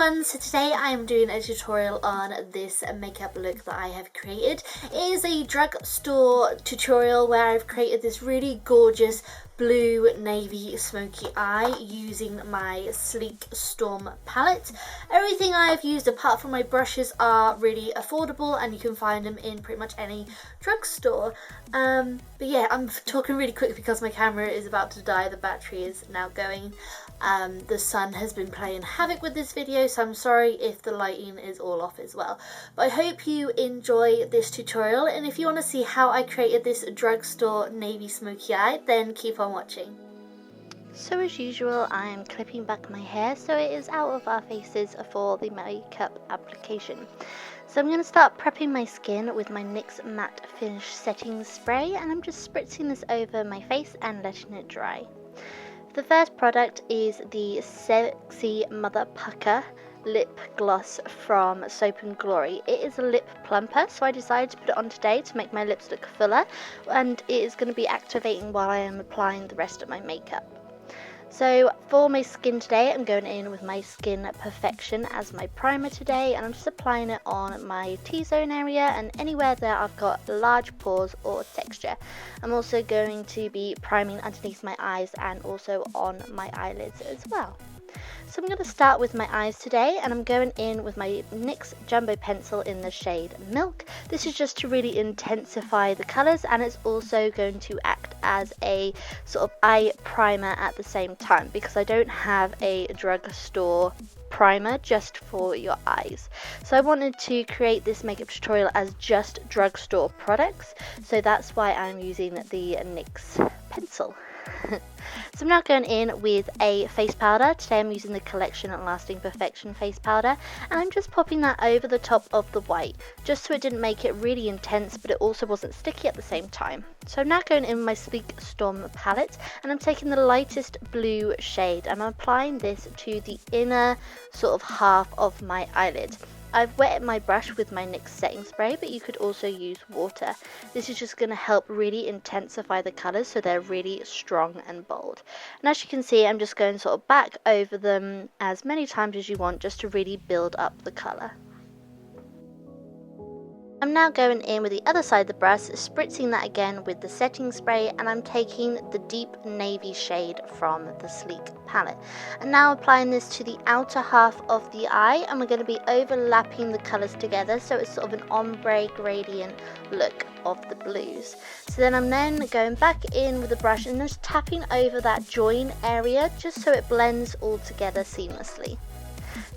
everyone, so today I am doing a tutorial on this makeup look that I have created. It is a drugstore tutorial where I've created this really gorgeous blue navy smoky eye using my Sleek Storm palette. Everything I've used apart from my brushes are really affordable and you can find them in pretty much any drugstore. But yeah, I'm talking really quick because my camera is about to die. The battery is now going. The sun has been playing havoc with this video, so I'm sorry if the lighting is all off as well. But I hope you enjoy this tutorial, and if you want to see how I created this drugstore navy smoky eye, then keep on watching. So as usual, I am clipping back my hair so it is out of our faces for the makeup application. So I'm going to start prepping my skin with my NYX Matte Finish Setting spray, and I'm just spritzing this over my face and letting it dry. The first product is the Sexy Mother Pucker lip gloss from Soap & Glory. It is a lip plumper, so I decided to put it on today to make my lips look fuller, and it is going to be activating while I am applying the rest of my makeup. So for my skin today, I'm going in with my Skin Perfection as my primer today, and I'm just applying it on my T-zone area and anywhere that I've got large pores or texture. I'm also going to be priming underneath my eyes and also on my eyelids as well. So I'm going to start with my eyes today, and I'm going in with my NYX Jumbo Pencil in the shade Milk. This is just to really intensify the colours, and it's also going to act as a sort of eye primer at the same time because I don't have a drugstore primer just for your eyes. So I wanted to create this makeup tutorial as just drugstore products, so that's why I'm using the NYX pencil. So I'm now going in with a face powder. Today I'm using the Collection Lasting Perfection face powder, and I'm just popping that over the top of the white just so it didn't make it really intense but it also wasn't sticky at the same time. So I'm now going in with my Sleek Storm palette, and I'm taking the lightest blue shade and I'm applying this to the inner sort of half of my eyelid. I've wetted my brush with my NYX setting spray, but you could also use water. This is just going to help really intensify the colours so they're really strong and bold. And as you can see, I'm just going sort of back over them as many times as you want just to really build up the colour. I'm now going in with the other side of the brush, spritzing that again with the setting spray, and I'm taking the deep navy shade from the Sleek palette. And now applying this to the outer half of the eye, and we're going to be overlapping the colours together so it's sort of an ombre gradient look of the blues. So then I'm going back in with the brush and just tapping over that join area just so it blends all together seamlessly.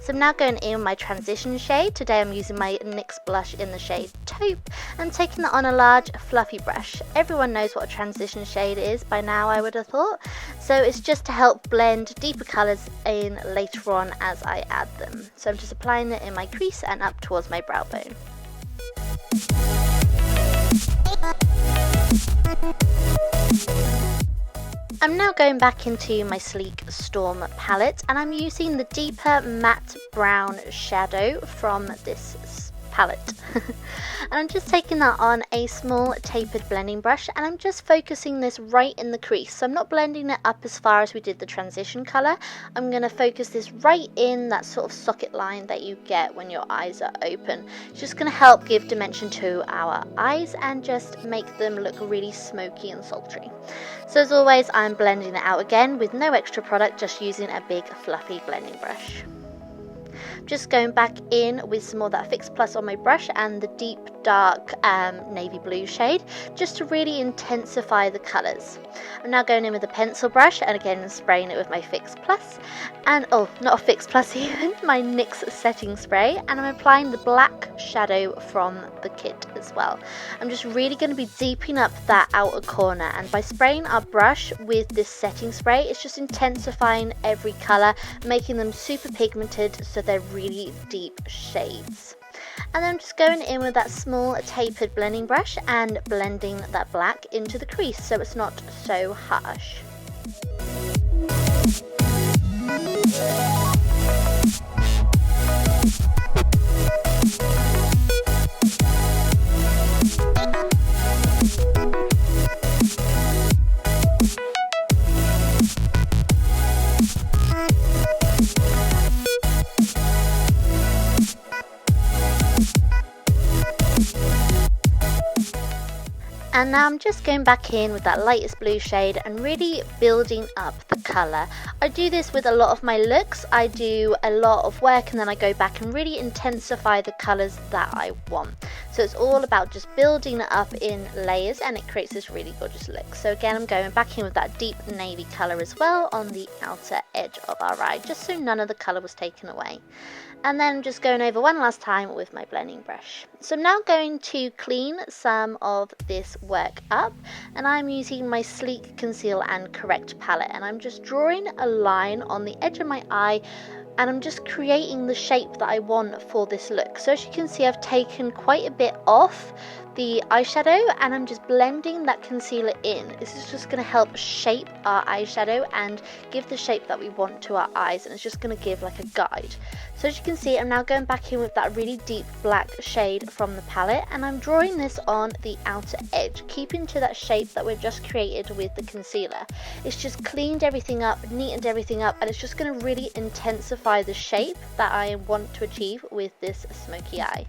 So I'm now going in with my transition shade. Today I'm using my NYX blush in the shade Taupe and taking that on a large fluffy brush. Everyone knows what a transition shade is by now, I would have thought. So it's just to help blend deeper colours in later on as I add them. So I'm just applying it in my crease and up towards my brow bone. I'm now going back into my Sleek Storm palette, and I'm using the deeper matte brown shadow from this palette. And I'm just taking that on a small tapered blending brush, and I'm just focusing this right in the crease. So I'm not blending it up as far as we did the transition colour. I'm going to focus this right in that sort of socket line that you get when your eyes are open. It's just going to help give dimension to our eyes and just make them look really smoky and sultry. So as always, I'm blending it out again with no extra product, just using a big fluffy blending brush. Just going back in with some more of that Fix Plus on my brush and the deep dark navy blue shade just to really intensify the colours. I'm now going in with a pencil brush and again spraying it with my Fix Plus and not a Fix Plus even, my NYX setting spray, and I'm applying the black shadow from the kit as well. I'm just really going to be deepening up that outer corner, and by spraying our brush with this setting spray it's just intensifying every colour, making them super pigmented so they're really deep shades. And then I'm just going in with that small tapered blending brush and blending that black into the crease so it's not so harsh. And now I'm just going back in with that lightest blue shade and really building up the colour. I do this with a lot of my looks. I do a lot of work and then I go back and really intensify the colours that I want. So it's all about just building it up in layers and it creates this really gorgeous look. So again, I'm going back in with that deep navy colour as well on the outer edge of our eye, just so none of the colour was taken away. And then just going over one last time with my blending brush. So I'm now going to clean some of this work up, and I'm using my Sleek Conceal and Correct palette, and I'm just drawing a line on the edge of my eye, and I'm just creating the shape that I want for this look. So as you can see, I've taken quite a bit off the eyeshadow and I'm just blending that concealer in. This is just going to help shape our eyeshadow and give the shape that we want to our eyes, and it's just going to give like a guide. So as you can see, I'm now going back in with that really deep black shade from the palette, and I'm drawing this on the outer edge, keeping to that shape that we've just created with the concealer. It's just cleaned everything up, neatened everything up, and it's just going to really intensify the shape that I want to achieve with this smoky eye.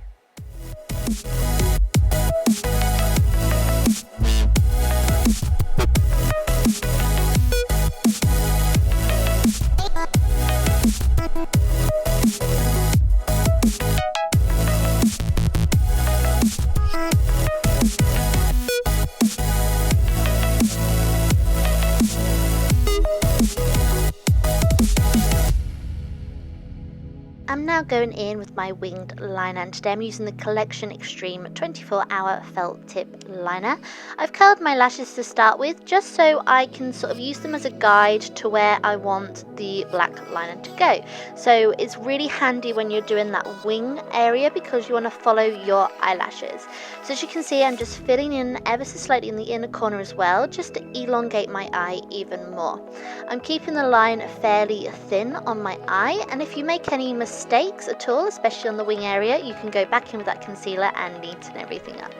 I'm now going in with my winged liner, and today I'm using the Collection Extreme 24-hour felt tip liner. I've curled my lashes to start with, just so I can sort of use them as a guide to where I want the black liner to go. So it's really handy when you're doing that wing area because you want to follow your eyelashes. So as you can see, I'm just filling in ever so slightly in the inner corner as well, just to elongate my eye even more. I'm keeping the line fairly thin on my eye, and if you make any mistakes at all, especially on the wing area, you can go back in with that concealer and neaten everything up.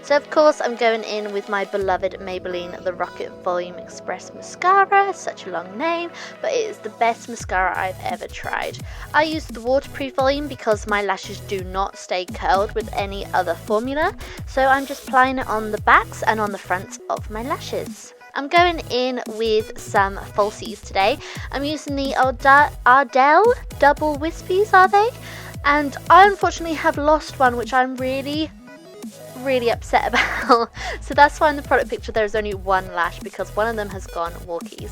So of course I'm going in with my beloved Maybelline The Rocket Volume Express Mascara. Such a long name, but it is the best mascara I've ever tried. I use the waterproof volume because my lashes do not stay curled with any other formula, so I'm just applying it on the backs and on the fronts of my lashes. I'm going in with some falsies today. I'm using the Ardell Double Wispies, are they? And I unfortunately have lost one, which I'm really upset about. So that's why in the product picture there is only one lash, because one of them has gone walkies.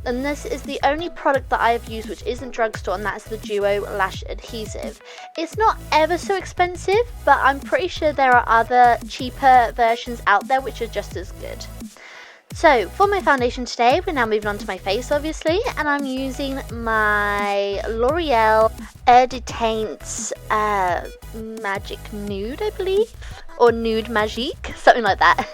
And this is the only product that I have used which isn't drugstore, and that's the Duo Lash Adhesive. It's not ever so expensive, but I'm pretty sure there are other cheaper versions out there which are just as good. So for my foundation today, we're now moving on to my face obviously, and I'm using my L'Oreal Air de Teint Magic Nude, I believe, or Nude Magique, something like that.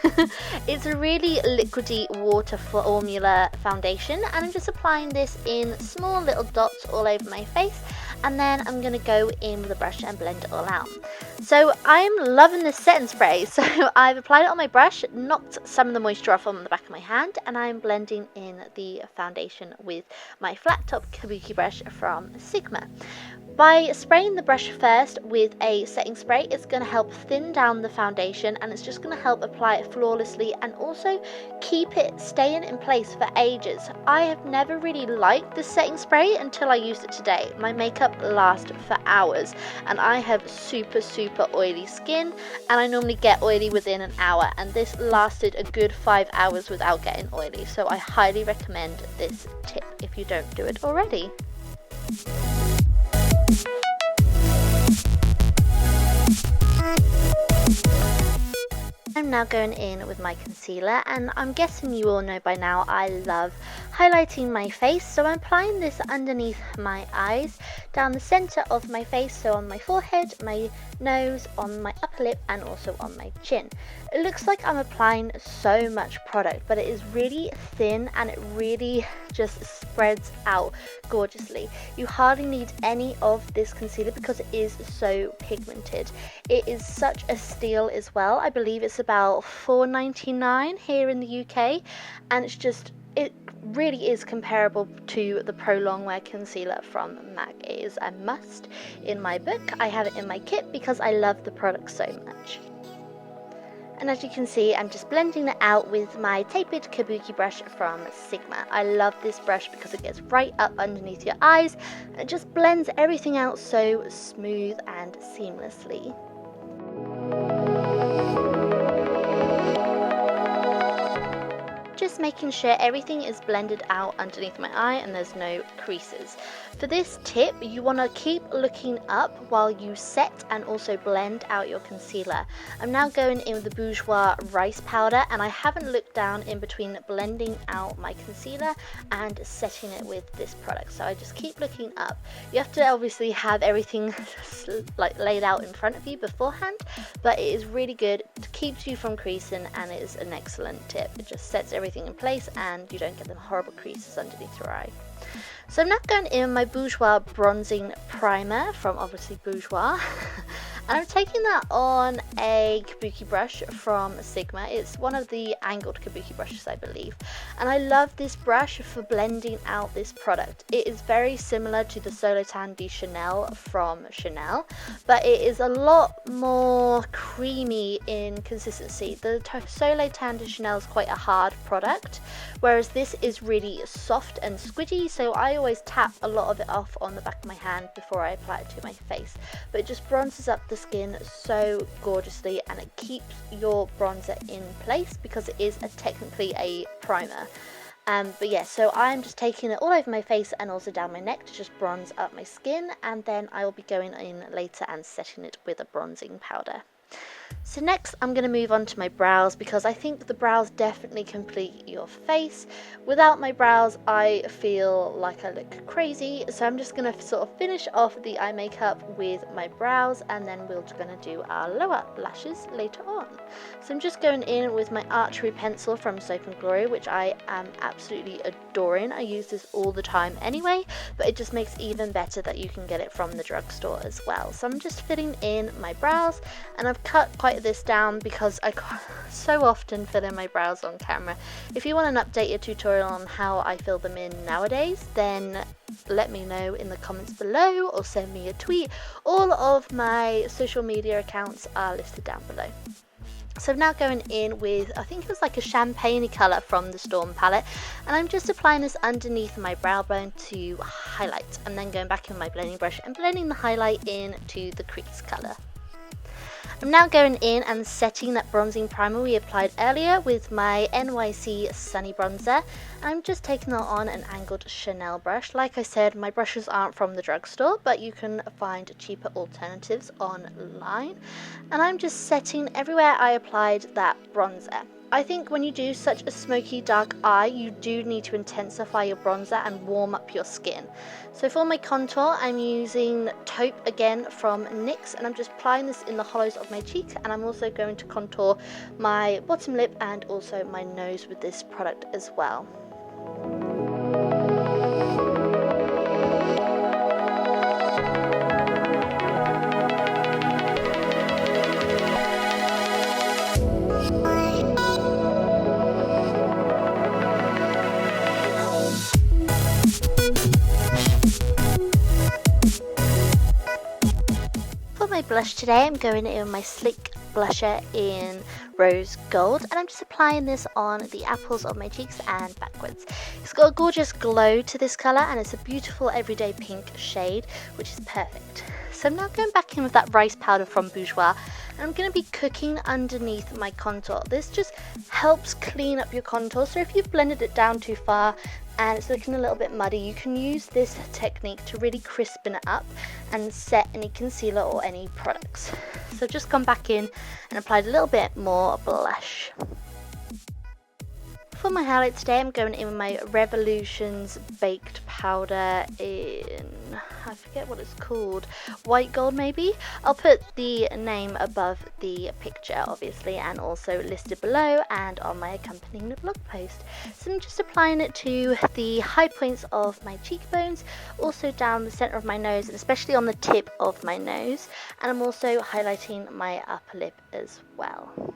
It's a really liquidy water formula foundation, and I'm just applying this in small little dots all over my face, and then I'm going to go in with a brush and blend it all out. So I'm loving this setting spray. So I've applied it on my brush, knocked some of the moisture off on the back of my hand, and I'm blending in the foundation with my flat top kabuki brush from Sigma. By spraying the brush first with a setting spray, it's going to help thin down the foundation, and it's just going to help apply it flawlessly and also keep it staying in place for ages. I have never really liked this setting spray until I used it today. My makeup lasts for hours, and I have super oily skin, and I normally get oily within an hour, and this lasted a good 5 hours without getting oily. So I highly recommend this tip if you don't do it already. I'm now going in with my concealer, and I'm guessing you all know by now I love highlighting my face, so I'm applying this underneath my eyes, down the center of my face, so on my forehead, my nose, on my upper lip, and also on my chin. It looks like I'm applying so much product, but it is really thin and it really just spreads out gorgeously. You hardly need any of this concealer because it is so pigmented. It is such a steal as well. I believe it's about $4.99 here in the UK, and it really is comparable to the Pro Longwear concealer from MAC. It is a must in my book. I have it in my kit because I love the product so much. And as you can see, I'm just blending it out with my tapered kabuki brush from Sigma. I love this brush because it gets right up underneath your eyes and it just blends everything out so smooth and seamlessly. Just making sure everything is blended out underneath my eye and there's no creases. For this tip, you want to keep looking up while you set and also blend out your concealer. I'm now going in with the Bourjois rice powder, and I haven't looked down in between blending out my concealer and setting it with this product. So I just keep looking up. You have to obviously have everything like laid out in front of you beforehand, but it is really good. It keeps you from creasing and it is an excellent tip. It just sets everything in place and you don't get them horrible creases underneath your eye. So I'm now going in my Bourjois bronzing primer from obviously Bourjois. And I'm taking that on a kabuki brush from Sigma. It's one of the angled kabuki brushes, I believe. And I love this brush for blending out this product. It is very similar to the Solo Tan de Chanel from Chanel, but it is a lot more creamy in consistency. The Solo Tan de Chanel is quite a hard product, whereas this is really soft and squidgy, so I always tap a lot of it off on the back of my hand before I apply it to my face. But it just bronzes up the skin so gorgeously and it keeps your bronzer in place because it is technically a primer. But yeah, so I'm just taking it all over my face and also down my neck to just bronze up my skin, and then I will be going in later and setting it with a bronzing powder. So next I'm going to move on to my brows, because I think the brows definitely complete your face. Without my brows I feel like I look crazy, so I'm just going to sort of finish off the eye makeup with my brows, and then we're going to do our lower lashes later on. So I'm just going in with my Archery pencil from Soap & Glory, which I am absolutely adoring. I use this all the time anyway, but it just makes it even better that you can get it from the drugstore as well. So I'm just filling in my brows, and I've cut quite this down because I so often fill in my brows on camera. If you want an updated tutorial on how I fill them in nowadays, then let me know in the comments below or send me a tweet. All of my social media accounts are listed down below. So I'm now going in with, I think it was like a champagne colour from the Storm palette, and I'm just applying this underneath my brow bone to highlight, and then going back in my blending brush and blending the highlight into the crease colour. I'm now going in and setting that bronzing primer we applied earlier with my NYX Sunny Bronzer. I'm just taking that on an angled Chanel brush. Like I said, my brushes aren't from the drugstore, but you can find cheaper alternatives online. And I'm just setting everywhere I applied that bronzer. I think when you do such a smoky dark eye, you do need to intensify your bronzer and warm up your skin. So for my contour, I'm using Taupe again from NYX, and I'm just applying this in the hollows of my cheek, and I'm also going to contour my bottom lip and also my nose with this product as well. Blush today, I'm going in with my Sleek blusher in Rose Gold, and I'm just applying this on the apples of my cheeks and backwards. It's got a gorgeous glow to this colour, and it's a beautiful everyday pink shade, which is perfect. So I'm now going back in with that rice powder from Bourjois, and I'm going to be cooking underneath my contour. This just helps clean up your contour, so if you've blended it down too far and it's looking a little bit muddy, you can use this technique to really crispen it up and set any concealer or any products. So I've just gone back in and applied a little bit more blush. For my highlight today, I'm going in with my Revolutions baked powder in, I forget what it's called, white gold maybe. I'll put the name above the picture obviously, and also listed below and on my accompanying blog post. So I'm just applying it to the high points of my cheekbones, also down the centre of my nose, and especially on the tip of my nose, and I'm also highlighting my upper lip as well.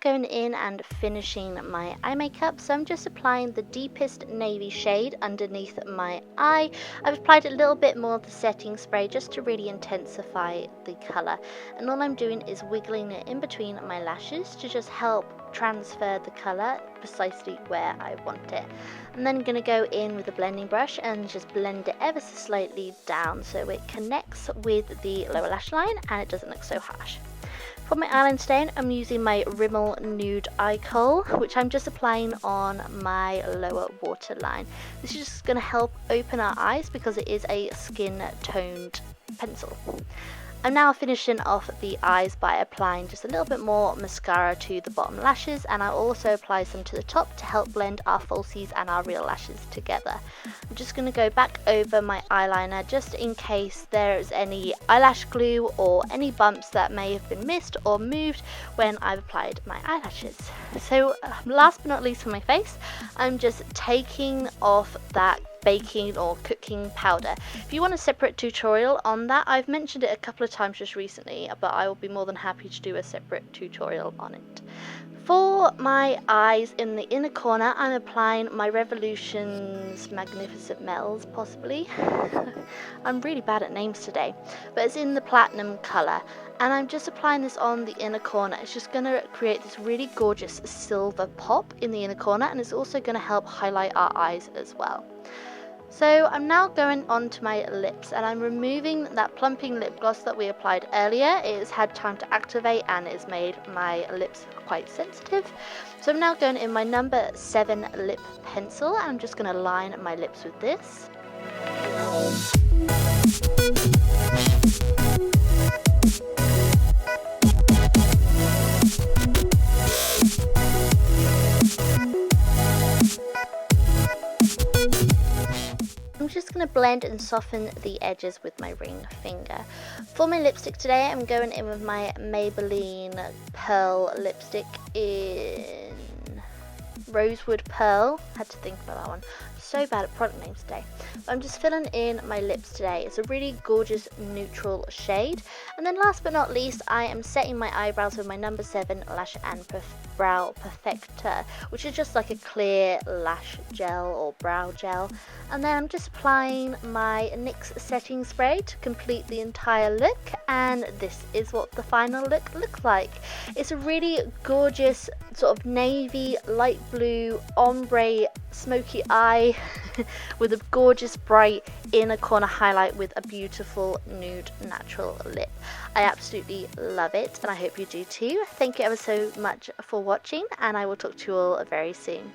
Going in and finishing my eye makeup, so I'm just applying the deepest navy shade underneath my eye. I've applied a little bit more of the setting spray just to really intensify the colour, and all I'm doing is wiggling it in between my lashes to just help transfer the colour precisely where I want it. I'm then going to go in with a blending brush and just blend it ever so slightly down so it connects with the lower lash line and it doesn't look so harsh. For my eyeliner today, I'm using my Rimmel Nude Eye Kohl, which I'm just applying on my lower waterline. This is just going to help open our eyes because it is a skin toned pencil. I'm now finishing off the eyes by applying just a little bit more mascara to the bottom lashes, and I'll also apply some to the top to help blend our falsies and our real lashes together. I'm just going to go back over my eyeliner just in case there's any eyelash glue or any bumps that may have been missed or moved when I've applied my eyelashes. So last but not least for my face, I'm just taking off that baking or cooking powder. If you want a separate tutorial on that, I've mentioned it a couple of times just recently, but I will be more than happy to do a separate tutorial on it. For my eyes in the inner corner, I'm applying my Revolution's Magnificent Mel's, possibly. I'm really bad at names today, but it's in the platinum colour, and I'm just applying this on the inner corner. It's just going to create this really gorgeous silver pop in the inner corner, and it's also going to help highlight our eyes as well. So I'm now going on to my lips, and I'm removing that plumping lip gloss that we applied earlier. It has had time to activate and it's made my lips quite sensitive. So I'm now going in my number 7 lip pencil, and I'm just going to line my lips with this. I'm just going to blend and soften the edges with my ring finger. For my lipstick today, I'm going in with my Maybelline Pearl lipstick in Rosewood Pearl. Had to think about that one. So bad at product names today. But I'm just filling in my lips today. It's a really gorgeous neutral shade. And then last but not least, I am setting my eyebrows with my number 7 Lash and Brow Perfector, which is just like a clear lash gel or brow gel. And then I'm just applying my NYX setting spray to complete the entire look, and this is what the final look looks like. It's a really gorgeous sort of navy, light blue, ombre, smoky eye with a gorgeous bright inner corner highlight with a beautiful nude natural lip. I absolutely love it, and I hope you do too. Thank you ever so much for watching, and I will talk to you all very soon.